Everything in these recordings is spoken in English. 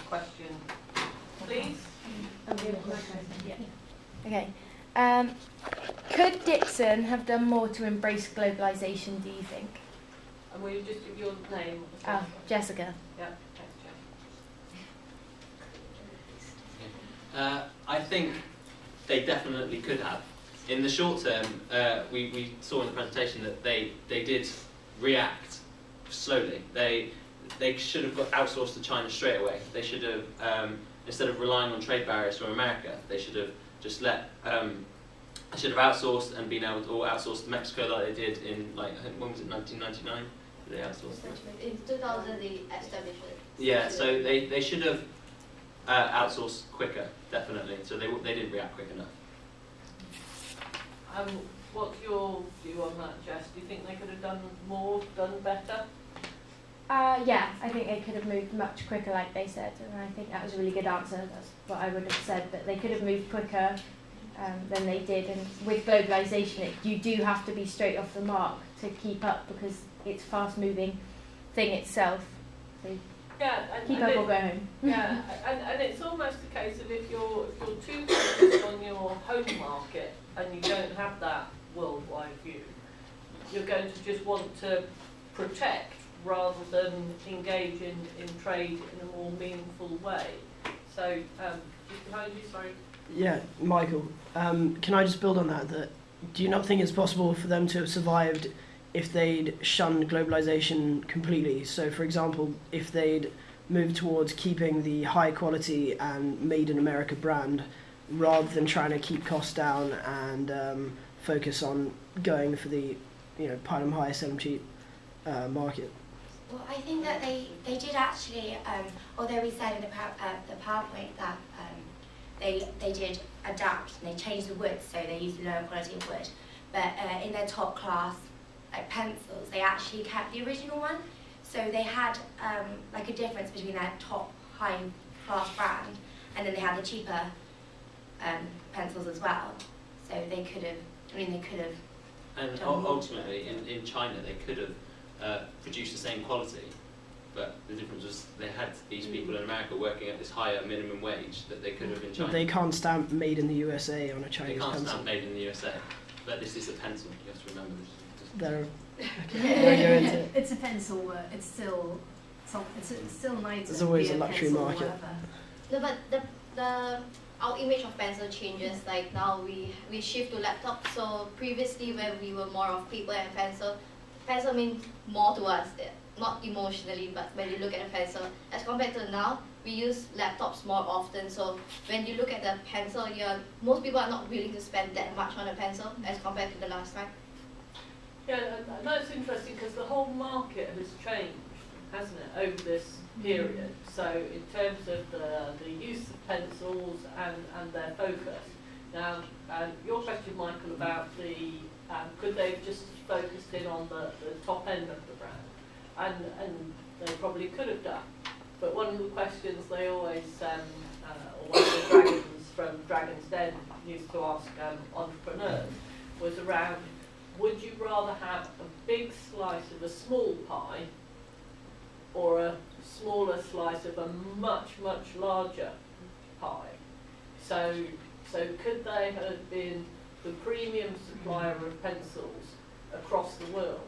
question, please. Okay. Could Dixon have done more to embrace globalisation, do you think? And will you just give your name? Oh, Jessica. Yeah, thanks, Jess. I think they definitely could have. In the short term, we saw in the presentation that they did react slowly. They should have got outsourced to China straight away. They should have, instead of relying on trade barriers from America, they should have just should have outsourced and been able to, or outsourced to Mexico like they did in, like, when was it, 1999? Did they outsource? In 2000 they established it. Yeah, so they should have outsourced quicker, definitely. So they didn't react quick enough. What's your view on that, Jess? Do you think they could have done more, done better? Yeah, I think they could have moved much quicker, like they said, and I think that was a really good answer. That's what I would have said, that they could have moved quicker than they did. And with globalisation, you do have to be straight off the mark to keep up, because it's a fast-moving thing itself. So yeah, keep up or go home. Yeah, and it's almost a case of if you're too focused on your home market and you don't have that worldwide view, you're going to just want to protect rather than engage in trade in a more meaningful way. So, just behind you, sorry. Yeah, Michael, can I just build on that? Do you not think it's possible for them to have survived if they'd shunned globalisation completely? So, for example, if they'd moved towards keeping the high quality and made in America brand, rather than trying to keep costs down and focus on going for the, pile 'em high, sell 'em cheap market. Well, I think that they did actually, although we said in the PowerPoint that they did adapt and they changed the wood, so they used lower quality of wood. But in their top class pencils, they actually kept the original one. So they had like a difference between their top high class brand and then they had the cheaper pencils as well. So they could have, they could have. And ultimately, in China, they could have produced the same quality, but the difference was they had these people in America working at this higher minimum wage that they could have in China. But they can't stamp made in the USA on a Chinese pencil. They can't stamp made in the USA, but this is a pencil, you have to remember this. It's a pencil, it's still nice. There's always a luxury market. No, but our image of pencil changes. Like now we shift to laptop. So previously when we were more of paper and pencil means more to us, not emotionally, but when you look at a pencil, as compared to now, we use laptops more often. So when you look at the pencil, most people are not willing to spend that much on a pencil as compared to the last time. Yeah, that's interesting because the whole market has changed, hasn't it, over this period. So in terms of the use of pencils and their focus. Now, your question, Michael, about could they have just focused in on the top end of the brand? And they probably could have done. But one of the questions they always, or one of the dragons from Dragon's Den used to ask entrepreneurs was around, would you rather have a big slice of a small pie or a smaller slice of a much, much larger pie? So could they have been the premium supplier of pencils across the world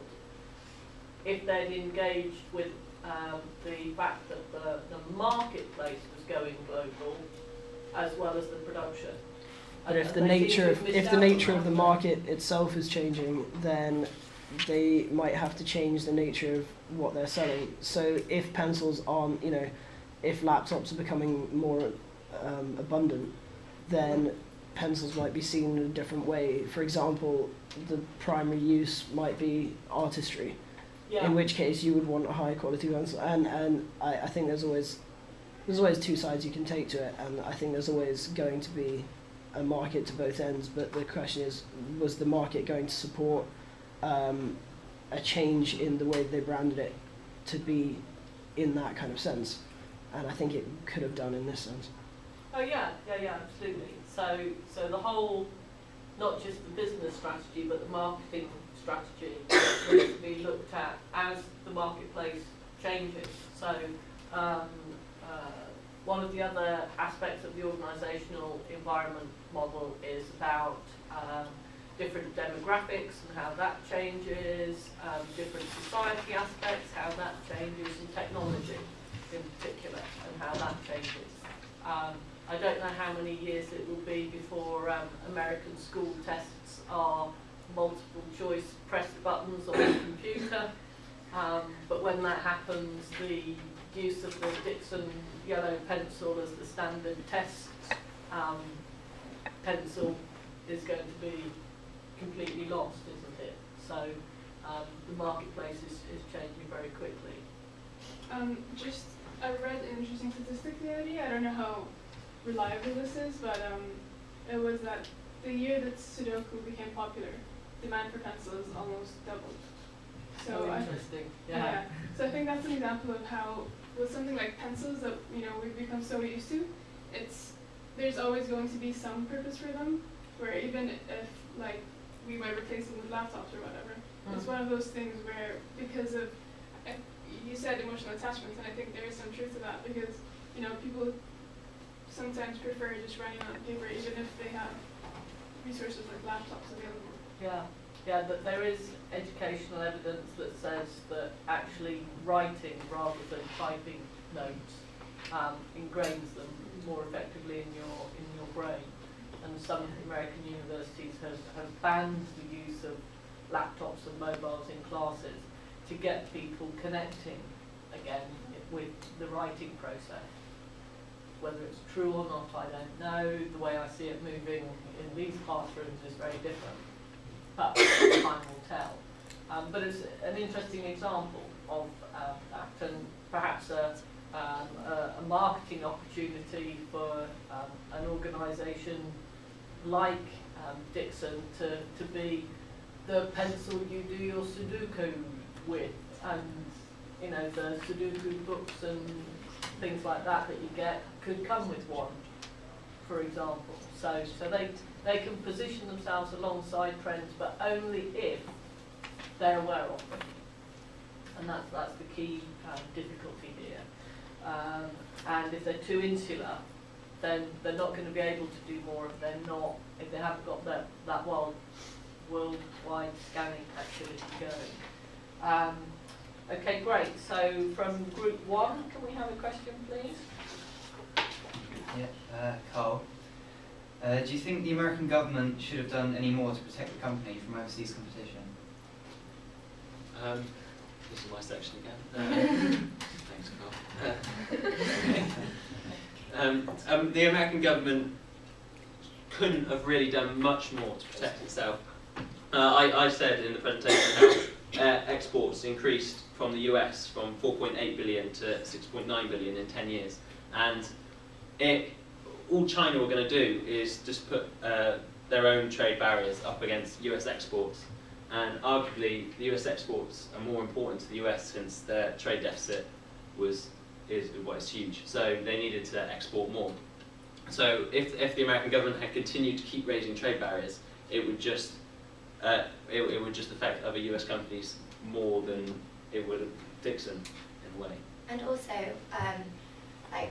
if they'd engaged with the fact that the marketplace was going global as well as the production? But if the nature of the market itself is changing, then they might have to change the nature of what they're selling. So if pencils aren't, if laptops are becoming more abundant, then pencils might be seen in a different way. For example, the primary use might be artistry, in which case you would want a high quality pencil. And I think there's always two sides you can take to it, and I think there's always going to be a market to both ends, but the question is, was the market going to support a change in the way they branded it to be in that kind of sense? And I think it could have done in this sense. Oh yeah, absolutely. So the whole, not just the business strategy, but the marketing strategy needs to be looked at as the marketplace changes. So one of the other aspects of the organisational environment model is about different demographics and how that changes, different society aspects, how that changes, and technology in particular, and how that changes. I don't know how many years it will be before American school tests are multiple choice press buttons on the computer, but when that happens, the use of the Dixon yellow pencil as the standard test pencil is going to be completely lost, isn't it? So the marketplace is changing very quickly. I read an interesting statistic the other day. I don't know how reliable this is, but it was that the year that Sudoku became popular, demand for pencils almost doubled. So interesting. Yeah. So I think that's an example of how with something like pencils that we've become so used to, there's always going to be some purpose for them. Where even if we might replace them with laptops or whatever, it's one of those things where because of you said emotional attachments, and I think there is some truth to that because people sometimes prefer just writing on paper even if they have resources like laptops available. Yeah, but there is educational evidence that says that actually writing rather than typing notes ingrains them more effectively in your brain. And some American universities have banned the use of laptops and mobiles in classes to get people connecting again with the writing process. Whether it's true or not, I don't know. The way I see it moving in these classrooms is very different. But time will tell. But it's an interesting example of that, and perhaps a marketing opportunity for an organisation like Dixon to be the pencil you do your Sudoku with, and the Sudoku books and things like that you get could come with one, for example. So they can position themselves alongside trends, but only if they're aware of them, and that's the key difficulty here. And if they're too insular, then they're not going to be able to do more if they haven't got that worldwide scanning activity going. Okay, great. So from group 1, can we have a question, please? Yeah, Carl. Do you think the American government should have done any more to protect the company from overseas competition? This is my section again. Thanks, Carl. The American government couldn't have really done much more to protect itself. I said in the presentation how exports increased from the US from 4.8 billion to 6.9 billion in 10 years. And all China were going to do is just put their own trade barriers up against US exports. And arguably, the US exports are more important to the US since their trade deficit is huge. So they needed to export more. So if the American government had continued to keep raising trade barriers, it would just affect other US companies more than it would Dixon in a way. And also,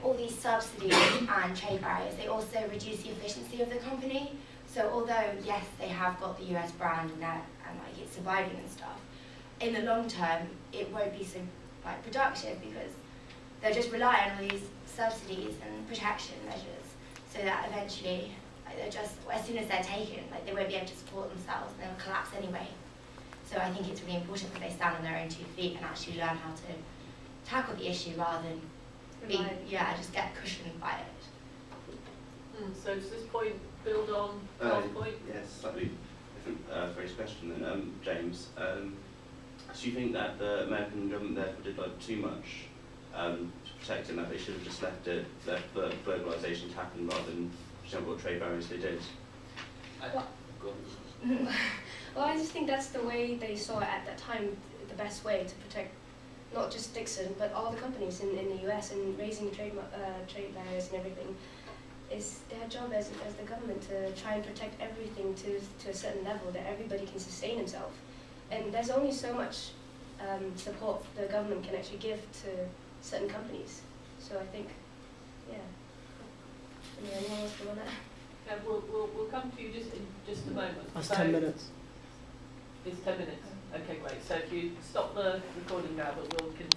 all these subsidies and trade barriers, they also reduce the efficiency of the company. So although, yes, they have got the US brand and it's surviving and stuff, in the long term, it won't be so productive because they'll just rely on all these subsidies and protection measures so that eventually, as soon as they're taken, they won't be able to support themselves and they'll collapse anyway. So I think it's really important that they stand on their own 2 feet and actually learn how to tackle the issue rather than just get cushioned by it. So does this point build on Carl's point? Yes, slightly different phrase question than James. Do you think that the American government therefore did too much to protect it, and that they should have just left the globalisation to happen rather than jump what trade barriers they did? Well, I just think that's the way they saw it at that time, the best way to protect not just Dixon, but all the companies in the US, and raising trade barriers and everything. Is their job as the government to try and protect everything to a certain level that everybody can sustain himself. And there's only so much support the government can actually give to certain companies. So I think, yeah. perspective on it. Yeah, we'll come to you just a moment. That's So 10 minutes. It's 10 minutes. Okay, great. So if you stop the recording now, but we'll continue.